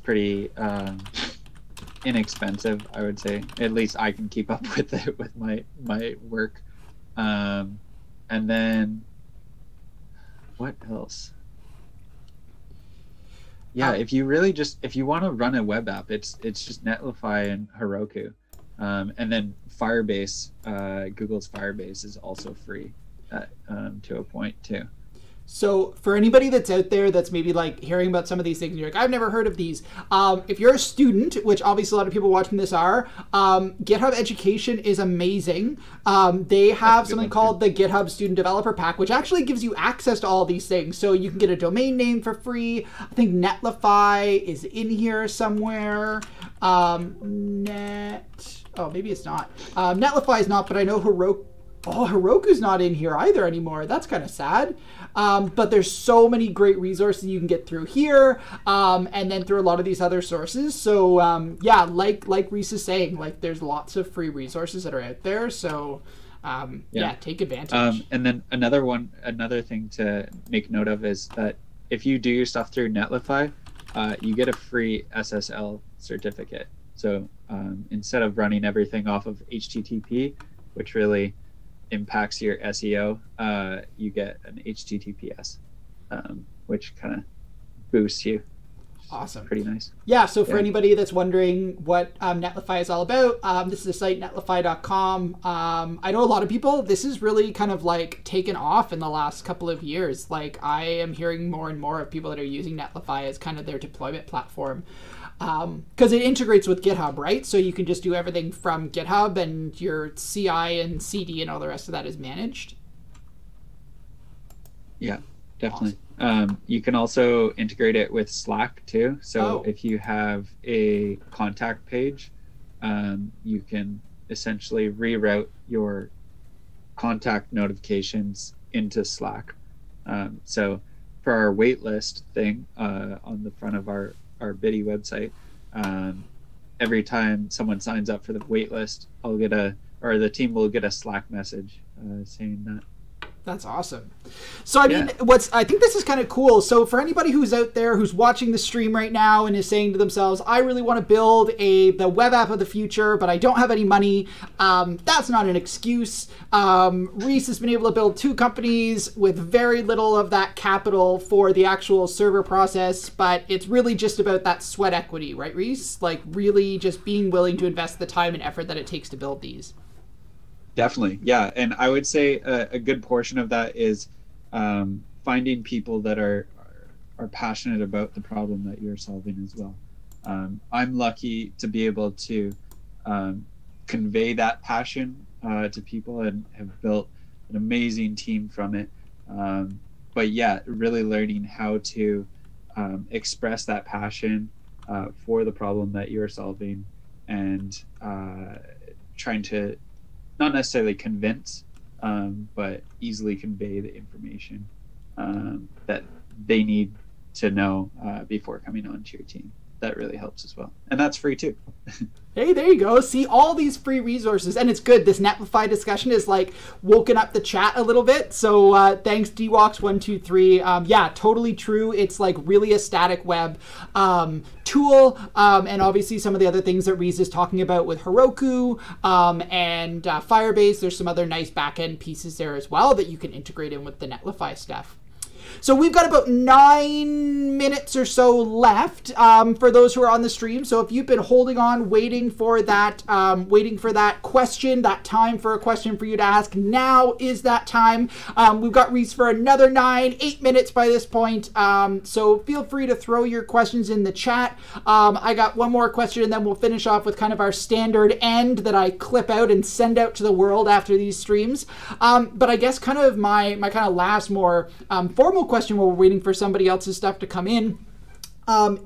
pretty inexpensive, I would say. At least I can keep up with it with my work. And then what else? Yeah, if you want to run a web app, it's just Netlify and Heroku, and then Firebase, Google's Firebase is also free to a point too. So for anybody that's out there that's maybe like hearing about some of these things, and you're like, I've never heard of these. If you're a student, which obviously a lot of people watching this are, GitHub Education is amazing. They have something called the GitHub Student Developer Pack, which actually gives you access to all these things. So you can get a domain name for free. I think Netlify is in here somewhere. Oh, maybe it's not. Netlify is not, but I know Heroku. Oh, Heroku's not in here either anymore. That's kind of sad. But there's so many great resources you can get through here, and then through a lot of these other sources. So yeah, like Rhys is saying, like there's lots of free resources that are out there. So yeah, take advantage. And then another thing to make note of is that if you do your stuff through Netlify, you get a free SSL certificate. So instead of running everything off of HTTP, which really impacts your SEO, you get an HTTPS, which kind of boosts you. Awesome. Pretty nice. Yeah, so for anybody that's wondering what Netlify is all about, this is the site netlify.com. I know a lot of people, this is really kind of like taken off in the last couple of years. Like I am hearing more and more of people that are using Netlify as kind of their deployment platform. Because it integrates with GitHub, right? So you can just do everything from GitHub, and your CI and CD and all the rest of that is managed. Yeah, definitely. Awesome. You can also integrate it with Slack too. So if you have a contact page, you can essentially reroute your contact notifications into Slack. So for our waitlist thing on the front of our Biddy website, every time someone signs up for the waitlist, the team will get a Slack message saying that. That's awesome. So I mean, I think this is kind of cool. So for anybody who's out there who's watching the stream right now and is saying to themselves, I really want to build the web app of the future, but I don't have any money. That's not an excuse. Rhys has been able to build 2 companies with very little of that capital for the actual server process, but it's really just about that sweat equity, right, Rhys? Like really just being willing to invest the time and effort that it takes to build these. Definitely, yeah. And I would say a good portion of that is finding people that are passionate about the problem that you're solving as well. I'm lucky to be able to convey that passion to people and have built an amazing team from it. But yeah, really learning how to express that passion for the problem that you're solving, and trying to not necessarily convince, but easily convey the information that they need to know before coming onto your team. That really helps as well. And that's free too. Hey, there you go. See all these free resources. And it's good. This Netlify discussion is like woken up the chat a little bit. So thanks, DWalks123. Yeah, totally true. It's like really a static web tool. And obviously some of the other things that Rhys is talking about with Heroku and Firebase. There's some other nice backend pieces there as well that you can integrate in with the Netlify stuff. So we've got about 9 minutes or so left for those who are on the stream. So if you've been holding on, waiting for that question, that time for a question for you to ask, now is that time. We've got Rhys for another 8 minutes by this point. So feel free to throw your questions in the chat. I got one more question, and then we'll finish off with kind of our standard end that I clip out and send out to the world after these streams. But I guess kind of my kind of last more formal question while we're waiting for somebody else's stuff to come in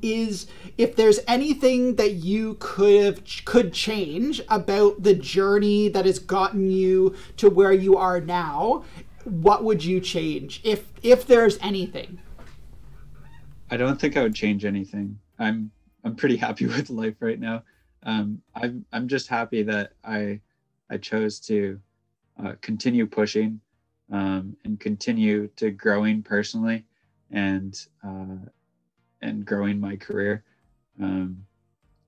is if there's anything that you could change about the journey that has gotten you to where you are now, what would you change if there's anything? I don't think I would change anything. I'm pretty happy with life right now. I'm just happy that I chose to continue pushing and continue to growing personally and growing my career.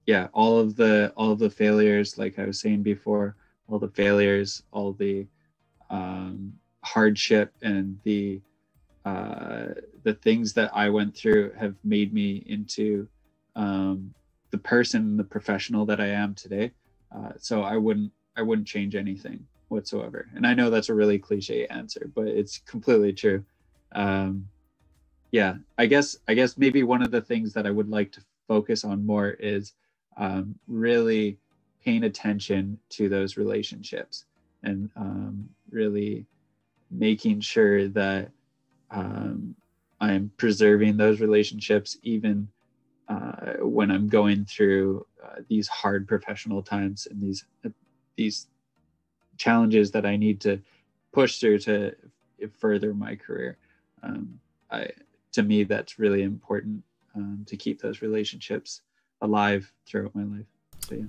Yeah, all of the failures, like I was saying before, all the failures, all the hardship and the things that I went through have made me into the person, the professional that I am today. So I wouldn't change anything whatsoever. And I know that's a really cliche answer, but it's completely true. Yeah, I guess maybe one of the things that I would like to focus on more is really paying attention to those relationships and really making sure that I'm preserving those relationships even when I'm going through these hard professional times and these challenges that I need to push through to further my career. To me, that's really important, to keep those relationships alive throughout my life. So yeah.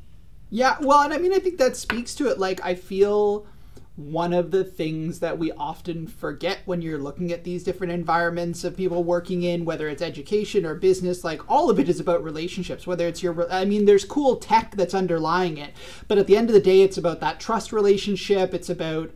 Yeah, well, and I mean, I think that speaks to it. Like, I feel one of the things that we often forget when you're looking at these different environments of people working in, whether it's education or business, like all of it is about relationships, whether it's I mean, there's cool tech that's underlying it, but at the end of the day, it's about that trust relationship. It's about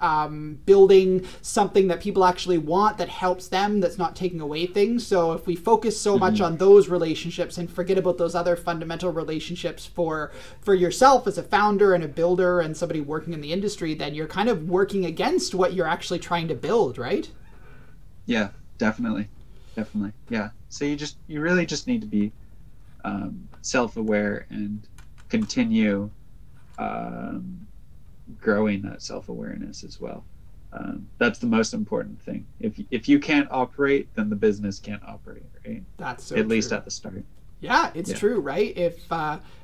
building something that people actually want, that helps them, that's not taking away things. So if we focus so much on those relationships and forget about those other fundamental relationships for yourself as a founder and a builder and somebody working in the industry, then you're kind of working against what you're actually trying to build, right? Yeah, definitely. Yeah. So you really just need to be self-aware and continue growing that self-awareness as well. That's the most important thing. If you can't operate, then the business can't operate, right? That's so at true. Least at the start. Yeah, it's true, right?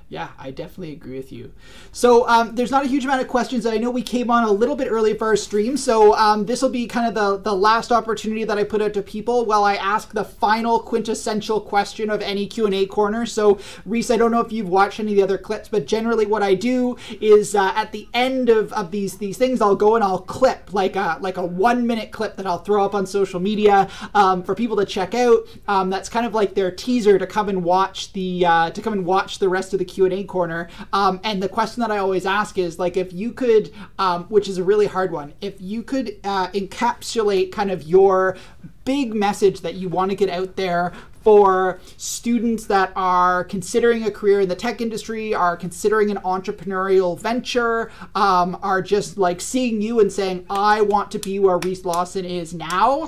Yeah, I definitely agree with you. So there's not a huge amount of questions. I know we came on a little bit early for our stream, so this will be kind of the last opportunity that I put out to people while I ask the final quintessential question of any Q&A corner. So Rhys, I don't know if you've watched any of the other clips, but generally what I do is at the end of these things, I'll go and I'll clip like a 1 minute clip that I'll throw up on social media for people to check out. That's kind of like their teaser to come and watch the rest of the Q&A corner. And the question that I always ask is, like, if you could, which is a really hard one, if you could encapsulate kind of your big message that you want to get out there for students that are considering a career in the tech industry, are considering an entrepreneurial venture, are just like seeing you and saying, I want to be where Rhys Lawson is now,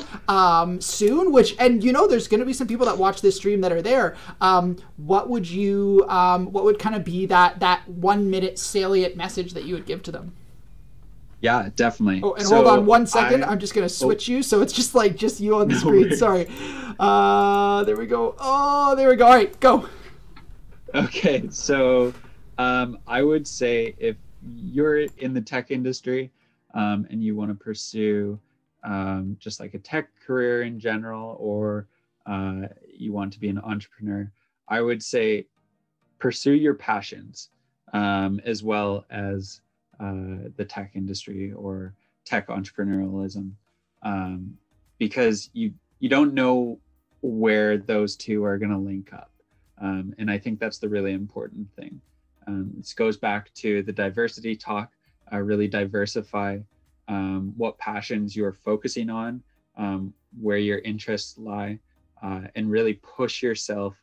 soon, and you know, there's going to be some people that watch this stream that are there. What would kind of be that 1 minute salient message that you would give to them? Yeah, definitely. Oh, and hold on 1 second. I'm just going to switch you. So it's just you on the screen. Worries. Sorry. There we go. Oh, there we go. All right, go. Okay. So I would say if you're in the tech industry and you want to pursue just like a tech career in general, or you want to be an entrepreneur, I would say pursue your passions as well as the tech industry or tech entrepreneurialism, because you don't know where those two are going to link up, and I think that's the really important thing. This goes back to the diversity talk. Really diversify what passions you're focusing on, where your interests lie, and really push yourself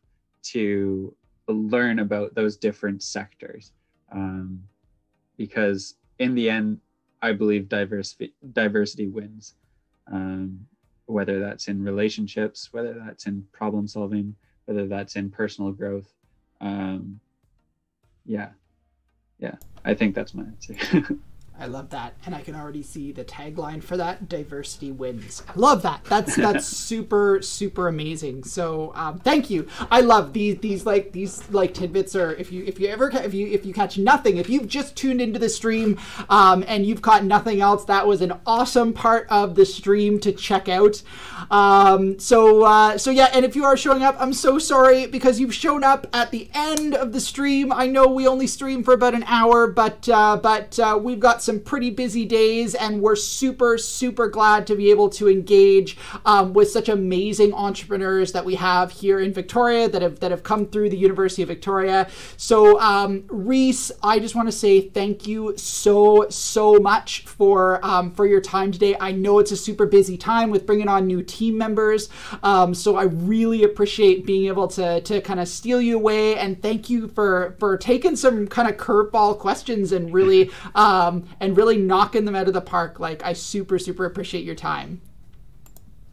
to learn about those different sectors. Because in the end, I believe diversity wins, whether that's in relationships, whether that's in problem solving, whether that's in personal growth. Yeah, I think that's my answer. I love that, and I can already see the tagline for that: "Diversity wins." I love that. That's super amazing. So thank you. I love these tidbits. Or if you catch nothing, if you've just tuned into the stream and you've caught nothing else, that was an awesome part of the stream to check out. So yeah, and if you are showing up, I'm so sorry because you've shown up at the end of the stream. I know we only stream for about an hour, but we've got some pretty busy days, and we're super glad to be able to engage with such amazing entrepreneurs that we have here in Victoria that have come through the University of Victoria. So Rhys, I just want to say thank you so much for your time today. I know it's a super busy time with bringing on new team members, so I really appreciate being able to kind of steal you away, and thank you for taking some kind of curveball questions and really knocking them out of the park. Like, I super appreciate your time.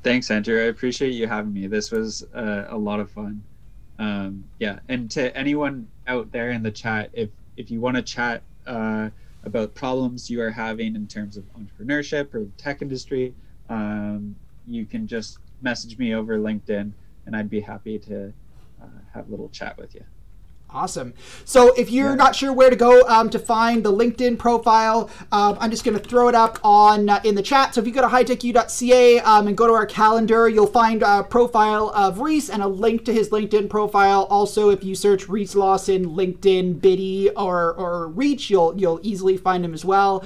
Thanks, Andrew. I appreciate you having me. This was a lot of fun. Yeah, and to anyone out there in the chat, if you want to chat about problems you are having in terms of entrepreneurship or the tech industry, you can just message me over LinkedIn, and I'd be happy to have a little chat with you. Awesome. So if you're not sure where to go to find the LinkedIn profile, I'm just going to throw it up on in the chat. So if you go to hightechu.ca and go to our calendar, you'll find a profile of Rhys and a link to his LinkedIn profile. Also, if you search Rhys Lawson, LinkedIn, Biddy, or Reach, you'll easily find him as well.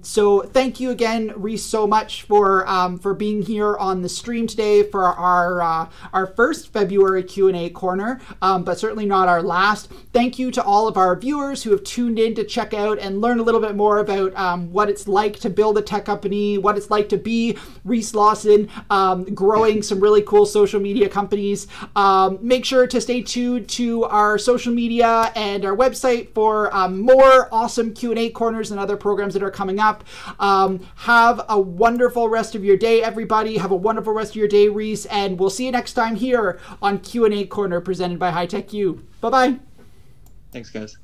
So thank you again, Rhys, so much for being here on the stream today for our first February Q&A corner, but certainly not our last. Thank you to all of our viewers who have tuned in to check out and learn a little bit more about what it's like to build a tech company, what it's like to be Rhys Lawson, growing some really cool social media companies. Make sure to stay tuned to our social media and our website for more awesome Q&A corners and other programs that are coming up. Have a wonderful rest of your day, everybody. Have a wonderful rest of your day, Rhys, and we'll see you next time here on Q&A Corner presented by High Tech U. Bye-bye. Thanks, guys.